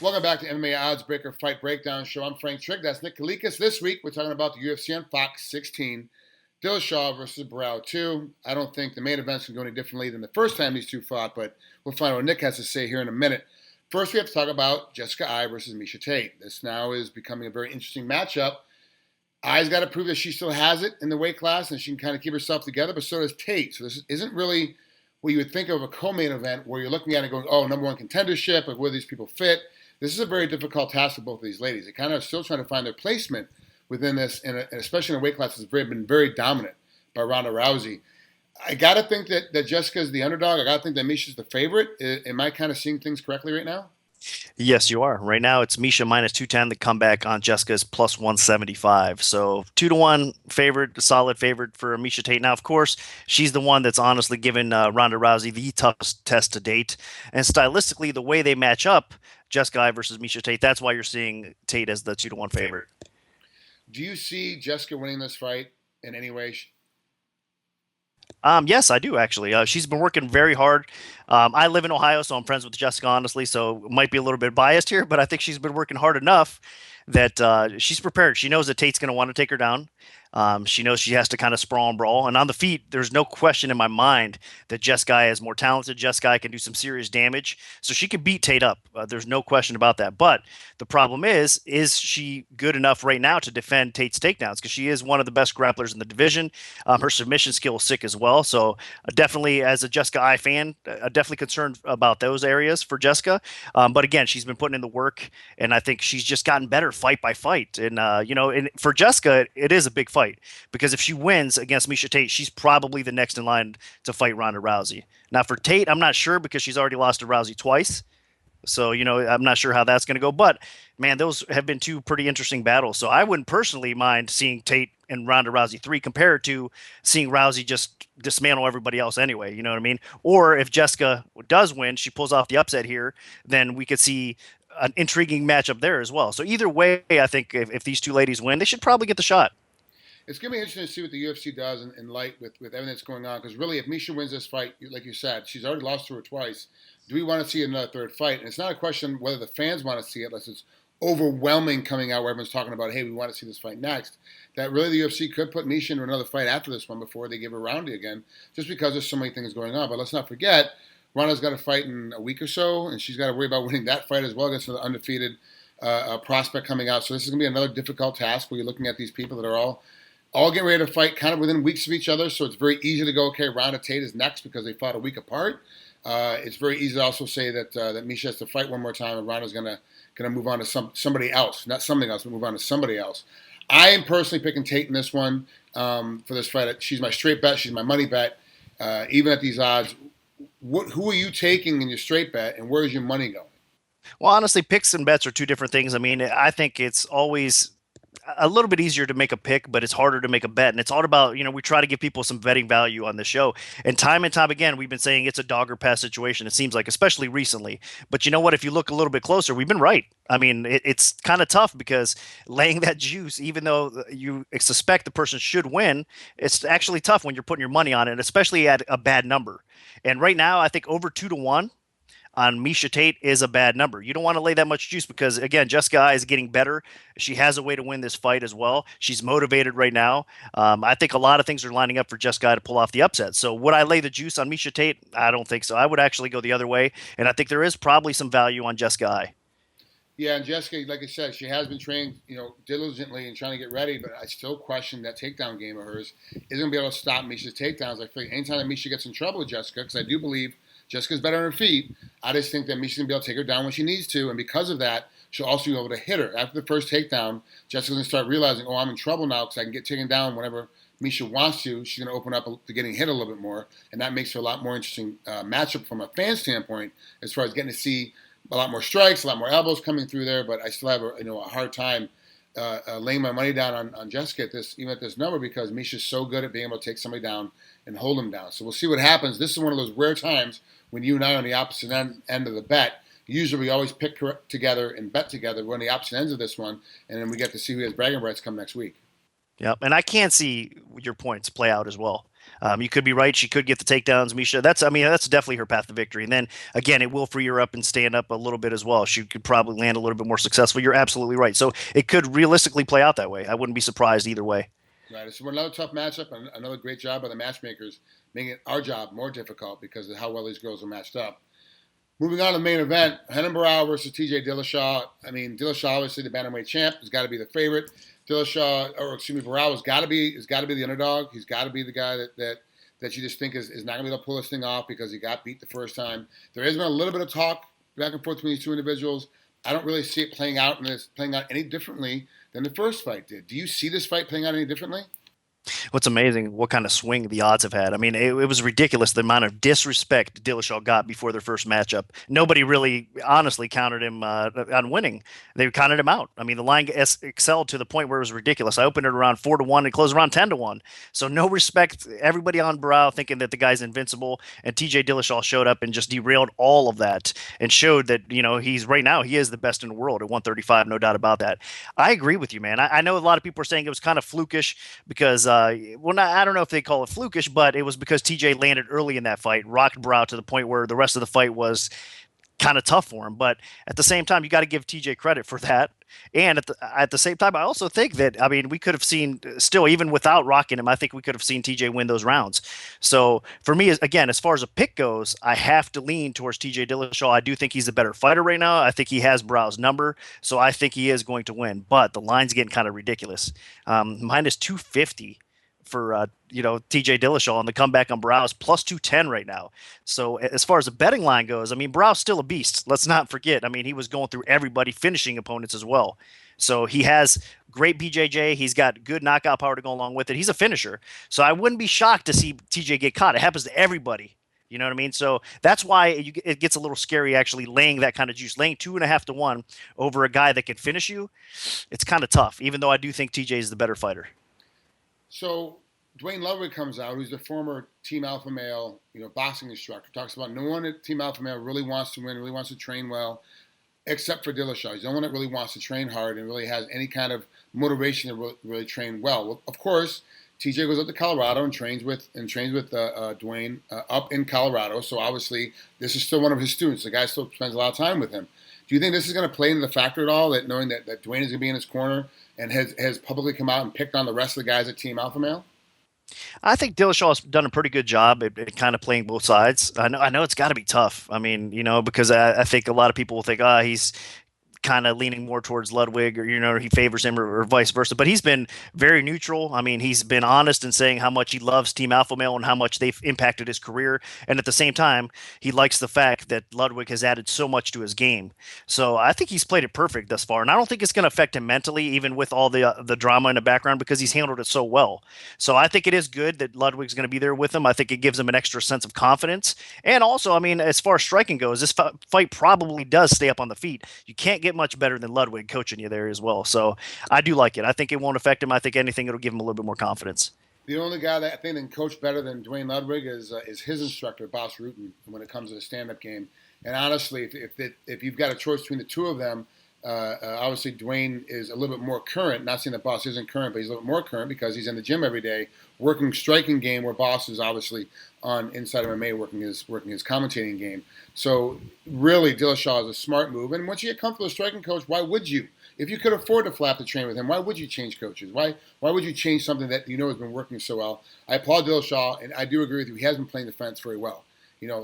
Welcome back to MMAOddsBreaker Fight Breakdown Show. I'm Frank Trigg. That's Nick Kalikas. This week, we're talking about the UFC on Fox 16. DIllashaw versus Barao 2. I don't think the main event's going to go any differently than the first time these two fought, but we'll find out what Nick has to say here in a minute. First, we have to talk about Jessica Eye versus Miesha Tate. This now is becoming a very interesting matchup. Eye's got to prove that she still has it in the weight class and she can kind of keep herself together, but so does Tate. So this isn't really what you would think of a co-main event where you're looking at it going, oh, number one contendership, like where these people fit. This is a very difficult task for both of these ladies. They kind of still trying to find their placement within this, and especially in a weight class that's been very dominant by Ronda Rousey. I got to think that Jessica's the underdog. I got to think that Miesha's the favorite. Am I kind of seeing things correctly right now? Yes, you are. Right now, it's Miesha minus 210. The comeback on Jessica's plus 175. So 2-1 favorite, solid favorite for Miesha Tate. Now, of course, she's the one that's honestly given Ronda Rousey the toughest test to date. And stylistically, the way they match up, Jessica Eye versus Miesha Tate, that's why you're seeing Tate as the 2-1 favorite. Do you see Jessica winning this fight in any way? Yes, I do actually. She's been working very hard. I live in Ohio, so I'm friends with Jessica, honestly, so might be a little bit biased here, but I think she's been working hard enough that she's prepared. She knows that Tate's going to want to take her down. She knows she has to kind of sprawl and brawl. And on the feet, there's no question in my mind that Jessica is more talented. Jessica can do some serious damage. So she can beat Tate up. There's no question about that. But the problem is she good enough right now to defend Tate's takedowns? Because she is one of the best grapplers in the division. Her submission skill is sick as well. So definitely, as a Jessica Eye fan, definitely concerned about those areas for Jessica. But again, she's been putting in the work, and I think she's just gotten better fight by fight. And, and for Jessica, it is a big fight because if she wins against Miesha Tate, she's probably the next in line to fight Ronda Rousey. Now for Tate, I'm not sure because she's already lost to Rousey twice. So, I'm not sure how that's going to go. But, man, those have been two pretty interesting battles. So I wouldn't personally mind seeing Tate and Ronda Rousey 3 compared to seeing Rousey just dismantle everybody else anyway. You know what I mean? Or if Jessica does win, she pulls off the upset here, then we could see an intriguing matchup there as well. So either way, I think if these two ladies win, they should probably get the shot. It's going to be interesting to see what the UFC does in light with everything that's going on. Because really, if Miesha wins this fight, like you said, she's already lost to her twice. Do we want to see another third fight? And it's not a question whether the fans want to see it, unless it's overwhelming coming out where everyone's talking about, hey, we want to see this fight next. That really the UFC could put Miesha into another fight after this one before they give her Roundy again, just because there's so many things going on. But let's not forget, Ronda's got a fight in a week or so, and she's got to worry about winning that fight as well against an undefeated prospect coming out. So this is going to be another difficult task where you're looking at these people that are all getting ready to fight kind of within weeks of each other, so it's very easy to go, okay, Ronda Tate is next because they fought a week apart. It's very easy to also say that Miesha has to fight one more time and Ronda's going to move on to somebody else, not something else, but move on to somebody else. I am personally picking Tate in this one for this fight. She's my straight bet. She's my money bet. Even at these odds, who are you taking in your straight bet, and where is your money going? Well, honestly, picks and bets are two different things. I mean, I think it's always a little bit easier to make a pick, but it's harder to make a bet. And it's all about, we try to give people some betting value on the show. And time again, we've been saying it's a dog or pass situation. It seems like, especially recently. But you know what? If you look a little bit closer, we've been right. I mean, it's kind of tough because laying that juice, even though you suspect the person should win, it's actually tough when you're putting your money on it, especially at a bad number. And right now, I think over 2-1 on Miesha Tate is a bad number. You don't want to lay that much juice because, again, Jessica is getting better. She has a way to win this fight as well. She's motivated right now. I think a lot of things are lining up for Jessica to pull off the upset. So would I lay the juice on Miesha Tate? I don't think so. I would actually go the other way, and I think there is probably some value on Jessica. Yeah, and Jessica, like I said, she has been trained, diligently and trying to get ready, but I still question that takedown game of hers isn't going to be able to stop Miesha's takedowns. I feel like anytime that Miesha gets in trouble with Jessica, because I do believe Jessica's better on her feet, I just think that Miesha's going to be able to take her down when she needs to, and because of that, she'll also be able to hit her. After the first takedown, Jessica's going to start realizing, oh, I'm in trouble now because I can get taken down whenever Miesha wants to. She's going to open up to getting hit a little bit more, and that makes her a lot more interesting matchup from a fan standpoint as far as getting to see a lot more strikes, a lot more elbows coming through there, but I still have a hard time laying my money down on Jessica even at this number because Miesha's so good at being able to take somebody down and hold them down. So we'll see what happens. This is one of those rare times when you and I are on the opposite end of the bet. Usually we always pick together and bet together. We're on the opposite ends of this one, and then we get to see who has bragging rights come next week. Yep, and I can see your points play out as well. You could be right. She could get the takedowns, Miesha. That's definitely her path to victory. And then again, it will free her up and stand up a little bit as well. She could probably land a little bit more successful. You're absolutely right. So it could realistically play out that way. I wouldn't be surprised either way. Right. It's another tough matchup, and another great job by the matchmakers, making our job more difficult because of how well these girls are matched up. Moving on to the main event, Renan Barao versus TJ Dillashaw, obviously the bantamweight champ, has got to be the favorite. Barao has got to be the underdog. He's got to be the guy that you just think is not going to be able to pull this thing off because he got beat the first time. There has been a little bit of talk back and forth between these two individuals. I don't really see it playing out any differently than the first fight did. Do you see this fight playing out any differently? What's amazing, what kind of swing the odds have had. I mean, it was ridiculous the amount of disrespect Dillashaw got before their first matchup. Nobody really, honestly, counted him on winning. They counted him out. I mean, the line excelled to the point where it was ridiculous. I opened it around 4-1 and closed around 10-1. So no respect. Everybody on Barao thinking that the guy's invincible, and TJ Dillashaw showed up and just derailed all of that and showed that he's right now he is the best in the world at 135, no doubt about that. I agree with you, man. I know a lot of people are saying it was kind of flukish because. I don't know if they call it flukish, but it was because TJ landed early in that fight, rocked Barao to the point where the rest of the fight was kind of tough for him. But at the same time, you got to give TJ credit for that. And at the same time, I also think that, we could have seen still, even without rocking him, I think we could have seen TJ win those rounds. So for me, again, as far as a pick goes, I have to lean towards TJ Dillashaw. I do think he's a better fighter right now. I think he has Barao's number. So I think he is going to win. But the line's getting kind of ridiculous. Minus 250. For TJ Dillashaw, and the comeback on Barao is plus 210 right now. So as far as the betting line goes, Barao's still a beast. Let's not forget. He was going through everybody, finishing opponents as well. So he has great BJJ. He's got good knockout power to go along with it. He's a finisher. So I wouldn't be shocked to see TJ get caught. It happens to everybody. You know what I mean? So that's why it gets a little scary actually laying that kind of juice, laying 2.5-1 over a guy that can finish you. It's kind of tough, even though I do think TJ is the better fighter. So Duane Ludwig comes out, who's the former Team Alpha Male, boxing instructor, talks about no one at Team Alpha Male really wants to win, really wants to train well, except for Dillashaw. He's the only one that really wants to train hard and really has any kind of motivation to really train well. Well, of course, TJ goes up to Colorado and trains with Duane up in Colorado. So obviously, this is still one of his students. The guy still spends a lot of time with him. Do you think this is going to play into the factor at all, that knowing that Duane is going to be in his corner and has publicly come out and picked on the rest of the guys at Team Alpha Male? I think Dillashaw has done a pretty good job at kind of playing both sides. I know it's got to be tough. Because I think a lot of people will think, he's kind of leaning more towards Ludwig, or he favors him, or vice versa. But he's been very neutral. He's been honest in saying how much he loves Team Alpha Male and how much they've impacted his career. And at the same time, he likes the fact that Ludwig has added so much to his game. So I think he's played it perfect thus far, and I don't think it's going to affect him mentally, even with all the drama in the background, because he's handled it so well. So I think it is good that Ludwig's going to be there with him. I think it gives him an extra sense of confidence. And also, as far as striking goes, this fight probably does stay up on the feet. You can't get much better than Ludwig coaching you there as well. So I do like it. I think it won't affect him. I think anything, it'll give him a little bit more confidence. The only guy that I think can coach better than Duane Ludwig is his instructor, Boss Rutan, when it comes to the stand-up game. And honestly, if you've got a choice between the two of them, obviously Duane is a little bit more current. Not saying that Boss isn't current, but he's a little bit more current because he's in the gym every day working striking game, where Boss is obviously on Inside MMA working his commentating game. So really, Dillashaw is a smart move. And once you get comfortable with a striking coach, why would you? If you could afford to flap the train with him, why would you change coaches? Why would you change something that has been working so well? I applaud Dillashaw, and I do agree with you. He has been playing the fence very well.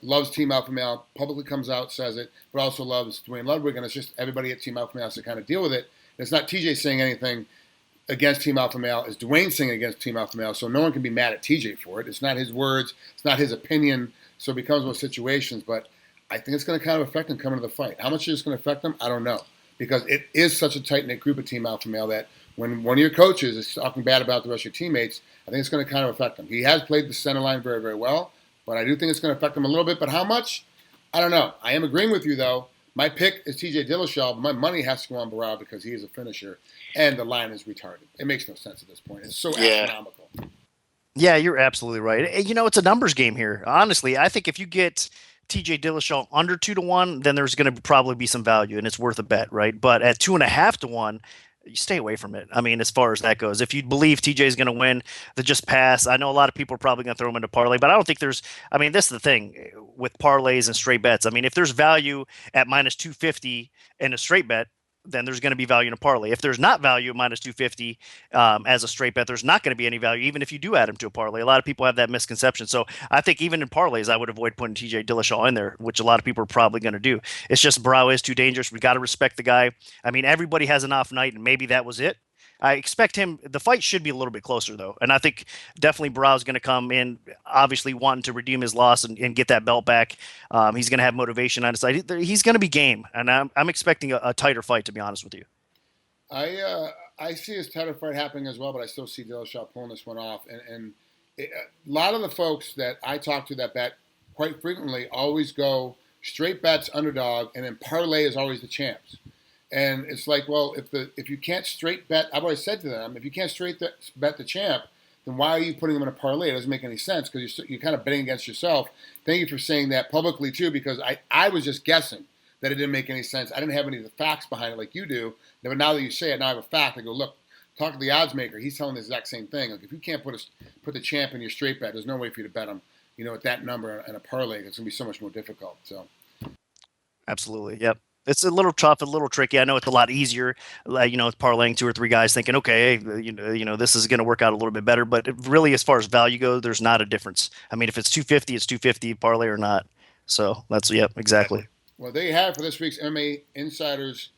Loves Team Alpha Male, publicly comes out, says it, but also loves Duane Ludwig, and it's just everybody at Team Alpha Male has to kind of deal with it. And it's not TJ saying anything against Team Alpha Male, it's Duane saying against Team Alpha Male, so no one can be mad at TJ for it. It's not his words, it's not his opinion, so it becomes those situations, but I think it's going to kind of affect him coming to the fight. How much is going to affect him? I don't know, because it is such a tight-knit group of Team Alpha Male that when one of your coaches is talking bad about the rest of your teammates, I think it's going to kind of affect him. He has played the center line very, very well, but I do think it's going to affect him a little bit. But how much? I don't know. I am agreeing with you, though. My pick is TJ Dillashaw, but my money has to go on Barao because he is a finisher, and the line is retarded. It makes no sense at this point. It's so astronomical. Yeah, you're absolutely right. It's a numbers game here. Honestly, I think if you get TJ Dillashaw under 2-1, then there's going to probably be some value, and it's worth a bet, right? But at 2.5-1, you stay away from it. I mean, as far as that goes, if you believe TJ is going to win, then just pass. I know a lot of people are probably going to throw him into parlay, but I don't think there's. I mean, this is the thing with parlays and straight bets. I mean, if there's value at minus 250 in a straight bet, then there's going to be value in a parlay. If there's not value at minus 250 as a straight bet, there's not going to be any value, even if you do add him to a parlay. A lot of people have that misconception. So I think even in parlays, I would avoid putting TJ Dillashaw in there, which a lot of people are probably going to do. It's just Barao is too dangerous. We got to respect the guy. I mean, everybody has an off night, and maybe that was it. I expect him. The fight should be a little bit closer, though, and I think definitely Barao's going to come in, obviously wanting to redeem his loss and get that belt back. He's going to have motivation on his side. He's going to be game, and I'm expecting a tighter fight, to be honest with you. I see his title fight happening as well, but I still see Dillashaw pulling this one off. And a lot of the folks that I talk to that bet quite frequently always go straight bets underdog, and then parlay is always the champs. And it's like, well, if you can't straight bet, I've always said to them, if you can't straight bet the champ, then why are you putting them in a parlay? It doesn't make any sense because you're kind of betting against yourself. Thank you for saying that publicly too, because I was just guessing that it didn't make any sense. I didn't have any of the facts behind it like you do. But now that you say it, now I have a fact. I go, look, talk to the odds maker. He's telling the exact same thing. Like if you can't put the champ in your straight bet, there's no way for you to bet him, at that number in a parlay. It's going to be so much more difficult. So, absolutely, yep. It's a little tough, a little tricky. I know it's a lot easier, parlaying 2 or 3 guys, thinking, okay, hey, this is going to work out a little bit better. But really, as far as value goes, there's not a difference. I mean, if it's 250, it's 250 parlay or not. So that's exactly. Well, there you have it for this week's MMA Insiders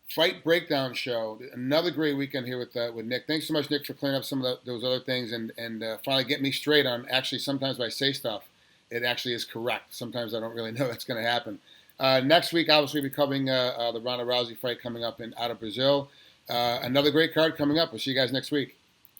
Fight Breakdown Show. Another great weekend here with Nick. Thanks so much, Nick, for clearing up some of those other things and finally getting me straight on. Actually, sometimes when I say stuff, it actually is correct. Sometimes I don't really know that's going to happen. Next week, obviously, we'll be covering the Ronda Rousey fight coming up out of Brazil. Another great card coming up. We'll see you guys next week.